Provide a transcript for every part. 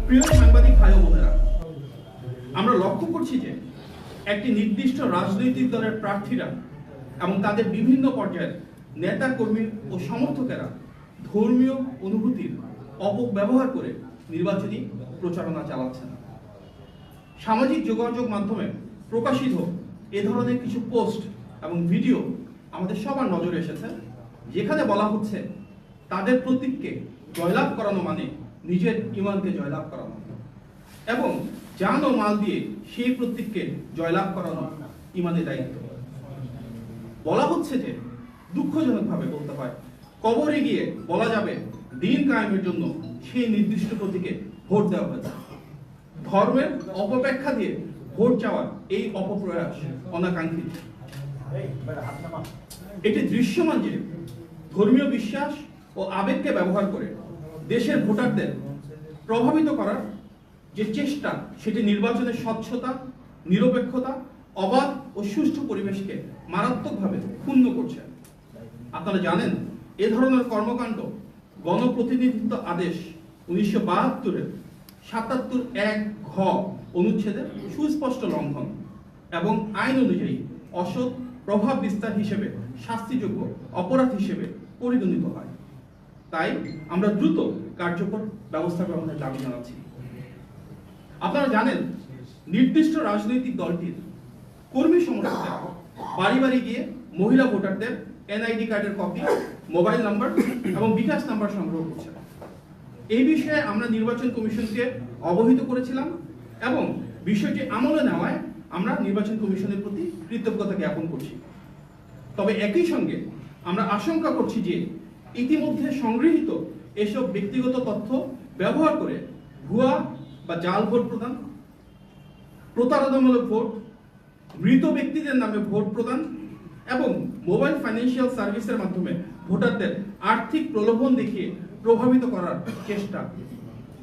প্রিয় সাংবাদিক ভাই ও বোনেরা, আমরা লক্ষ্য করছি যে একটি নির্দিষ্ট রাজনৈতিক দলের প্রার্থীরা এবং তাদের বিভিন্ন পর্যায়ের নেতা কর্মী ও সমর্থকেরা ধর্মীয় অনুভূতির অপব্যবহার করে নির্বাচনী প্রচারণা চালাচ্ছেন। সামাজিক যোগাযোগ মাধ্যমে প্রকাশিত এ ধরনের কিছু পোস্ট এবং ভিডিও আমাদের সবার নজরে এসেছে, যেখানে বলা হচ্ছে তাদের প্রতীককে জয়লাভ করানো মানে নিজের ইমানকে জয়লাভ করানো, এবং জান ও মাল দিয়ে সেই প্রতীককে জয়লাভ করানো ইমানের দায়িত্ব। বলা হচ্ছে যে দুঃখজনকভাবে বলতে হয়, কবরে গিয়ে বলা যাবে দিন কায়েমের জন্য সেই নির্দিষ্ট প্রতীকে ভোট দেওয়া হয়েছে। ধর্মের অপব্যাখ্যা দিয়ে ভোট চাওয়ার এই অপপ্রয়াস অনাকাঙ্ক্ষিত। এটি দৃশ্যমান যে ধর্মীয় বিশ্বাস ও আবেগকে ব্যবহার করে দেশের ভোটারদের প্রভাবিত করার যে চেষ্টা, সেটি নির্বাচনের স্বচ্ছতা, নিরপেক্ষতা, অবাধ ও সুষ্ঠু পরিবেশকে মারাত্মকভাবে ক্ষুণ্ণ করছে। আপনারা জানেন, এ ধরনের কর্মকাণ্ড গণপ্রতিনিধিত্ব আদেশ 1972-এর 77(1) ঘ অনুচ্ছেদের সুস্পষ্ট লঙ্ঘন এবং আইন অনুযায়ী অসৎ প্রভাব বিস্তার হিসেবে শাস্তিযোগ্য অপরাধ হিসেবে পরিগণিত হয়। তাই আমরা দ্রুত কার্যকর ব্যবস্থা গ্রহণের দাবি জানাচ্ছি। আপনারা জানেন, নির্দিষ্ট রাজনৈতিক দলটির কর্মী সমর্থকরা বাড়ি বাড়ি গিয়ে মহিলা ভোটারদের এনআইডি কার্ডের কপি, মোবাইল নাম্বার এবং বিকাশ নাম্বার সংগ্রহ করছে। এই বিষয়ে আমরা নির্বাচন কমিশনকে অবহিত করেছিলাম এবং বিষয়টি আমলে নেওয়ায় আমরা নির্বাচন কমিশনের প্রতি কৃতজ্ঞতা জ্ঞাপন করছি। তবে একই সঙ্গে আমরা আশঙ্কা করছি যে ইতিমধ্যে সংগৃহীত এসব ব্যক্তিগত তথ্য ব্যবহার করে ভুয়া বা জাল ভোট প্রদান, প্রতারণামূলক ভোট, মৃত ব্যক্তিদের নামে ভোট প্রদান এবং মোবাইল ফাইন্যান্সিয়াল সার্ভিসের মাধ্যমে ভোটারদের আর্থিক প্রলোভন দেখিয়ে প্রভাবিত করার চেষ্টা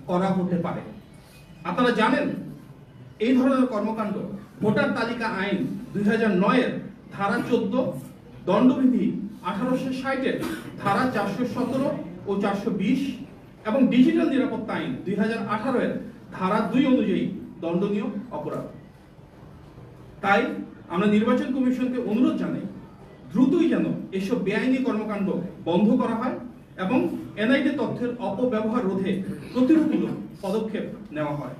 করা হতে পারে। আপনারা জানেন, এই ধরনের কর্মকাণ্ড ভোটার তালিকা আইন 2009-এর ধারা 14, দণ্ডবিধি 1860-এর ধারা 417 ও 420 এবং ডিজিটাল নিরাপত্তা আইন 2018-এর ধারা 2 অনুযায়ী দণ্ডনীয় অপরাধ। তাই আমরা নির্বাচন কমিশনকে অনুরোধ জানাই, দ্রুতই যেন এসব বেআইনি কর্মকাণ্ড বন্ধ করা হয় এবং এনআইডি তথ্যের অপব্যবহার রোধে প্রতিরোধমূলক পদক্ষেপ নেওয়া হয়।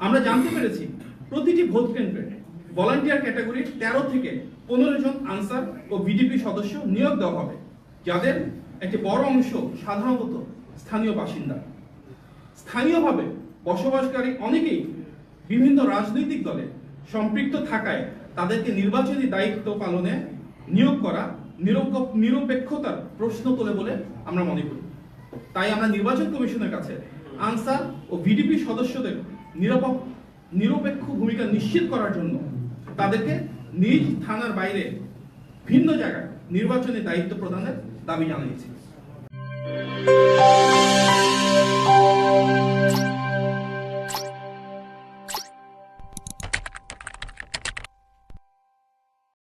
আমরা জানতে পেরেছি, প্রতিটি ভোট কেন্দ্রে ভলান্টিয়ার ক্যাটাগরির 13 থেকে 15 জন আনসার ও ভিডিপি সদস্য নিয়োগ দেওয়া হবে, যাদের একটি বড় অংশ সাধারণত স্থানীয় বাসিন্দা। স্থানীয়ভাবে বসবাসকারী অনেকেই বিভিন্ন রাজনৈতিক দলে সম্পৃক্ত থাকায় তাদেরকে নির্বাচনী দায়িত্ব পালনে নিয়োগ করা নিরপেক্ষতার প্রশ্ন তোলে বলে আমরা মনে করি। তাই আমরা নির্বাচন কমিশনের কাছে আনসার ও ভিডিপি সদস্যদের নিরপেক্ষ ভূমিকা নিশ্চিত করার জন্য তাদেরকে নিজ থানার বাইরে ভিন্ন জায়গায় নির্বাচনী দায়িত্ব প্রদানের দাবি জানিয়েছি।